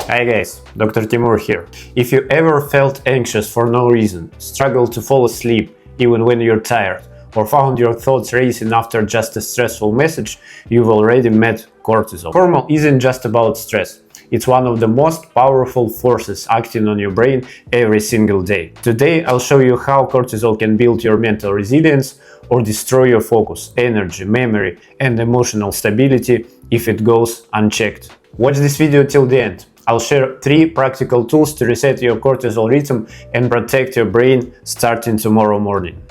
Hi guys, Dr. Timur here. If you ever felt anxious for no reason, struggled to fall asleep even when you're tired, or found your thoughts racing after just a stressful message, you've already met cortisol. Hormone isn't just about stress. It's one of the most powerful forces acting on your brain every single day. Today I'll show you how cortisol can build your mental resilience or destroy your focus, energy, memory, and emotional stability if it goes unchecked. Watch this video till the end. I'll share 3 practical tools to reset your cortisol rhythm and protect your brain starting tomorrow morning.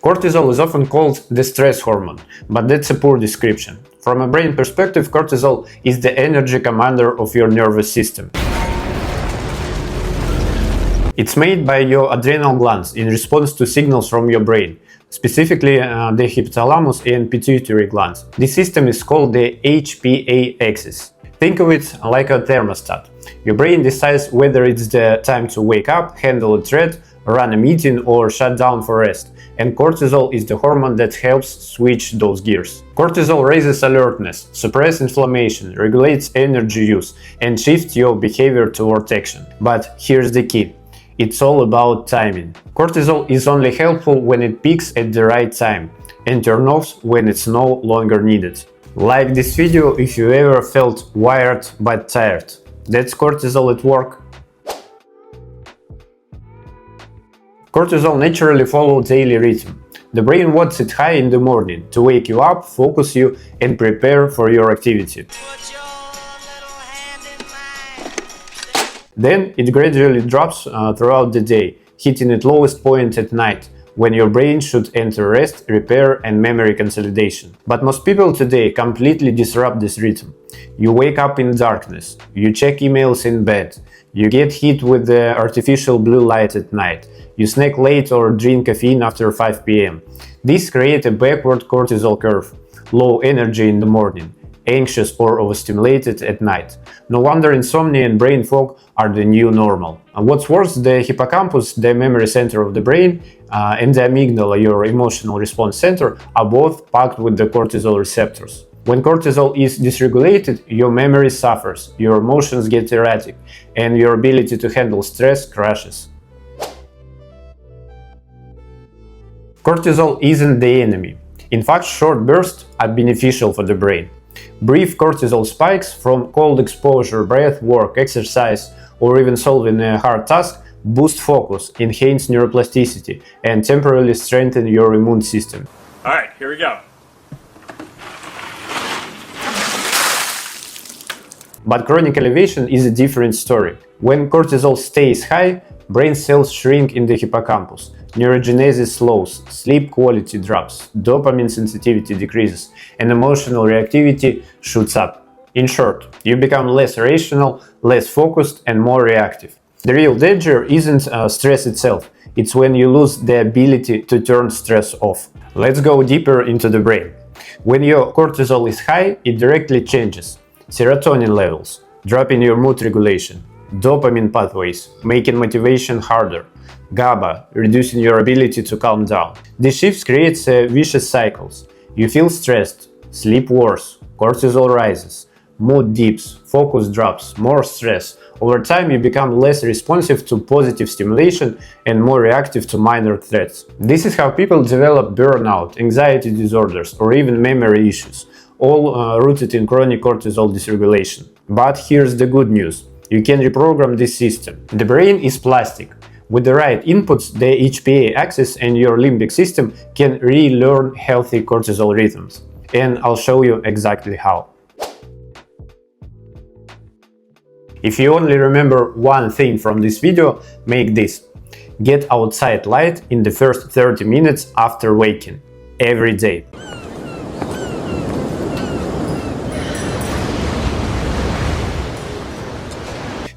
Cortisol is often called the stress hormone, but that's a poor description. From a brain perspective, cortisol is the energy commander of your nervous system. It's made by your adrenal glands in response to signals from your brain, specifically the hypothalamus and pituitary glands. This system is called the HPA axis. Think of it like a thermostat. Your brain decides whether it's the time to wake up, handle a threat, run a meeting, or shut down for rest. And cortisol is the hormone that helps switch those gears. Cortisol raises alertness, suppresses inflammation, regulates energy use, and shifts your behavior toward action. But here's the key. It's all about timing. Cortisol is only helpful when it peaks at the right time and turns off when it's no longer needed. Like this video if you ever felt wired but tired. That's cortisol at work. Cortisol naturally follows daily rhythm. The brain wants it high in the morning to wake you up, focus you, and prepare for your activity. Then it gradually drops throughout the day, hitting its lowest point at night, when your brain should enter rest, repair, and memory consolidation. But most people today completely disrupt this rhythm. You wake up in darkness, you check emails in bed, you get hit with the artificial blue light at night, you snack late or drink caffeine after 5 p.m. This creates a backward cortisol curve, low energy in the morning, anxious or overstimulated at night. No wonder insomnia and brain fog are the new normal. And what's worse, the hippocampus, the memory center of the brain, and the amygdala, your emotional response center, are both packed with the cortisol receptors. When cortisol is dysregulated, your memory suffers, your emotions get erratic, and your ability to handle stress crashes. Cortisol isn't the enemy. In fact, short bursts are beneficial for the brain. Brief cortisol spikes from cold exposure, breath work, exercise, or even solving a hard task boost focus, enhance neuroplasticity, and temporarily strengthen your immune system. Alright, here we go. But chronic elevation is a different story. When cortisol stays high, brain cells shrink in the hippocampus, neurogenesis slows, sleep quality drops, dopamine sensitivity decreases, and emotional reactivity shoots up. In short, you become less rational, less focused, and more reactive. The real danger isn't stress itself, it's when you lose the ability to turn stress off. Let's go deeper into the brain. When your cortisol is high, it directly changes serotonin levels, dropping your mood regulation, dopamine pathways, making motivation harder, GABA, reducing your ability to calm down. These shifts create vicious cycles. You feel stressed, sleep worse, cortisol rises, mood dips, focus drops, more stress. Over time, you become less responsive to positive stimulation and more reactive to minor threats. This is how people develop burnout, anxiety disorders, or even memory issues, all rooted in chronic cortisol dysregulation. But here's the good news. You can reprogram this system. The brain is plastic. With the right inputs, the HPA axis and your limbic system can relearn healthy cortisol rhythms. And I'll show you exactly how. If you only remember one thing from this video, make this. Get outside light in the first 30 minutes after waking, every day.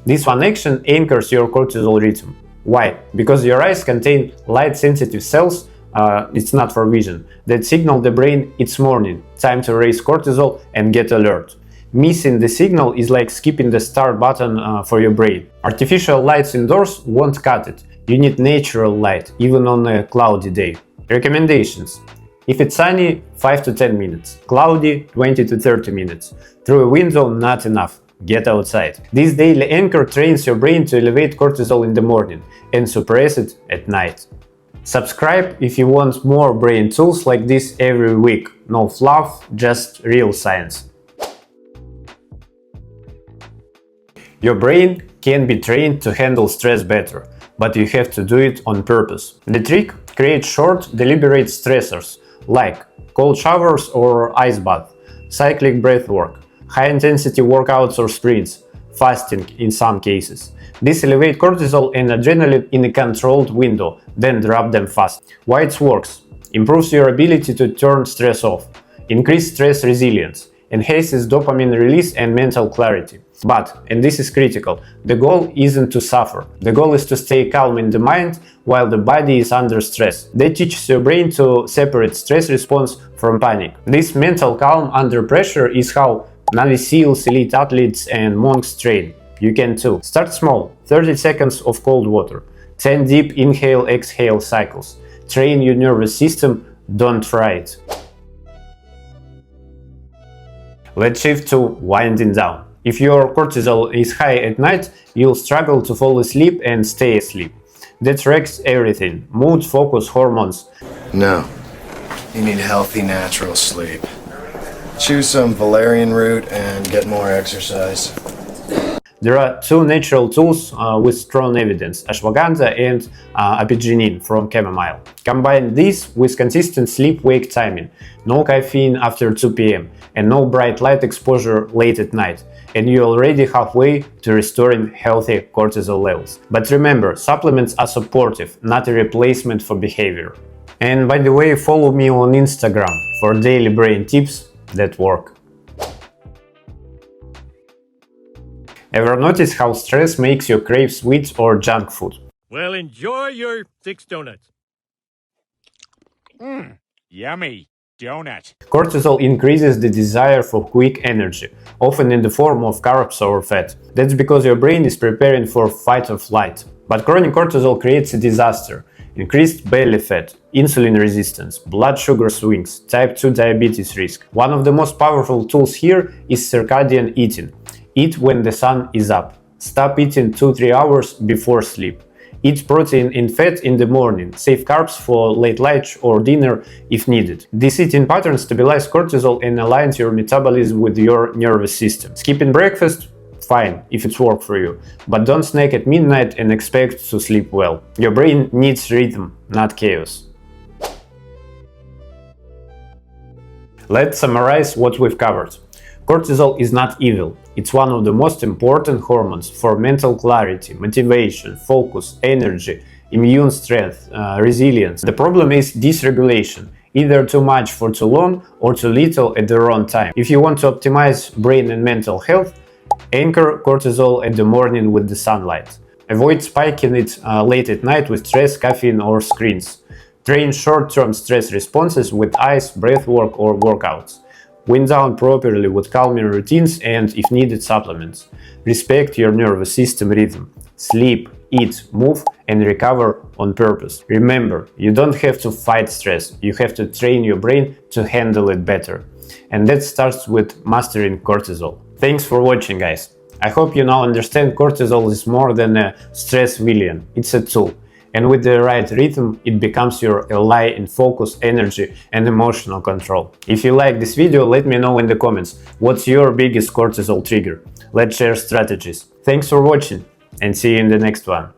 This one action anchors your cortisol rhythm. Why? Because your eyes contain light-sensitive cells, it's not for vision, that signal the brain it's morning, time to raise cortisol and get alert. Missing the signal is like skipping the start button for your brain. Artificial lights indoors won't cut it. You need natural light, even on a cloudy day. Recommendations. If it's sunny, 5 to 10 minutes. Cloudy, 20 to 30 minutes. Through a window, not enough. Get outside. This daily anchor trains your brain to elevate cortisol in the morning and suppress it at night. Subscribe if you want more brain tools like this every week. No fluff, just real science. Your brain can be trained to handle stress better, but you have to do it on purpose. The trick: create short, deliberate stressors like cold showers or ice bath, cyclic breath work, high-intensity workouts or sprints, fasting in some cases. This elevate cortisol and adrenaline in a controlled window, then drop them fast. Why it works: improves your ability to turn stress off, increase stress resilience, enhances dopamine release and mental clarity. But, and this is critical, the goal isn't to suffer. The goal is to stay calm in the mind while the body is under stress. That teaches your brain to separate stress response from panic. This mental calm under pressure is how Navy SEALs, elite athletes and monks train. You can too. Start small, 30 seconds of cold water, 10 deep inhale-exhale cycles. Train your nervous system, don't try it. Let's shift to winding down. If your cortisol is high at night, you'll struggle to fall asleep and stay asleep. That wrecks everything: mood, focus, hormones. No, you need healthy, natural sleep. Choose some valerian root and get more exercise. There are two natural tools with strong evidence: ashwagandha and apigenin from chamomile. Combine these with consistent sleep-wake timing, no caffeine after 2 p.m. and no bright light exposure late at night, and you're already halfway to restoring healthy cortisol levels. But remember, supplements are supportive, not a replacement for behavior. And by the way, follow me on Instagram for daily brain tips that work. Ever notice how stress makes you crave sweets or junk food? Well, enjoy your 6 donuts. Yummy donut. Cortisol increases the desire for quick energy, often in the form of carbs or fat. That's because your brain is preparing for fight or flight. But chronic cortisol creates a disaster: increased belly fat, insulin resistance, blood sugar swings, type 2 diabetes risk. One of the most powerful tools here is circadian eating. Eat when the sun is up. Stop eating 2-3 hours before sleep. Eat protein and fat in the morning. Save carbs for late lunch or dinner if needed. This eating pattern stabilizes cortisol and aligns your metabolism with your nervous system. Skipping breakfast? Fine, if it's work for you. But don't snack at midnight and expect to sleep well. Your brain needs rhythm, not chaos. Let's summarize what we've covered. Cortisol is not evil. It's one of the most important hormones for mental clarity, motivation, focus, energy, immune strength, resilience. The problem is dysregulation, either too much for too long or too little at the wrong time. If you want to optimize brain and mental health, anchor cortisol at the morning with the sunlight. Avoid spiking it late at night with stress, caffeine or screens. Train short-term stress responses with ice, breath work or workouts. Wind down properly with calming routines and, if needed, supplements. Respect your nervous system rhythm. Sleep, eat, move, and recover on purpose. Remember, you don't have to fight stress, you have to train your brain to handle it better. And that starts with mastering cortisol. Thanks for watching, guys. I hope you now understand cortisol is more than a stress villain, it's a tool. And with the right rhythm, it becomes your ally in focus, energy and emotional control. If you like this video, let me know in the comments what's your biggest cortisol trigger. Let's share strategies. Thanks for watching and see you in the next one.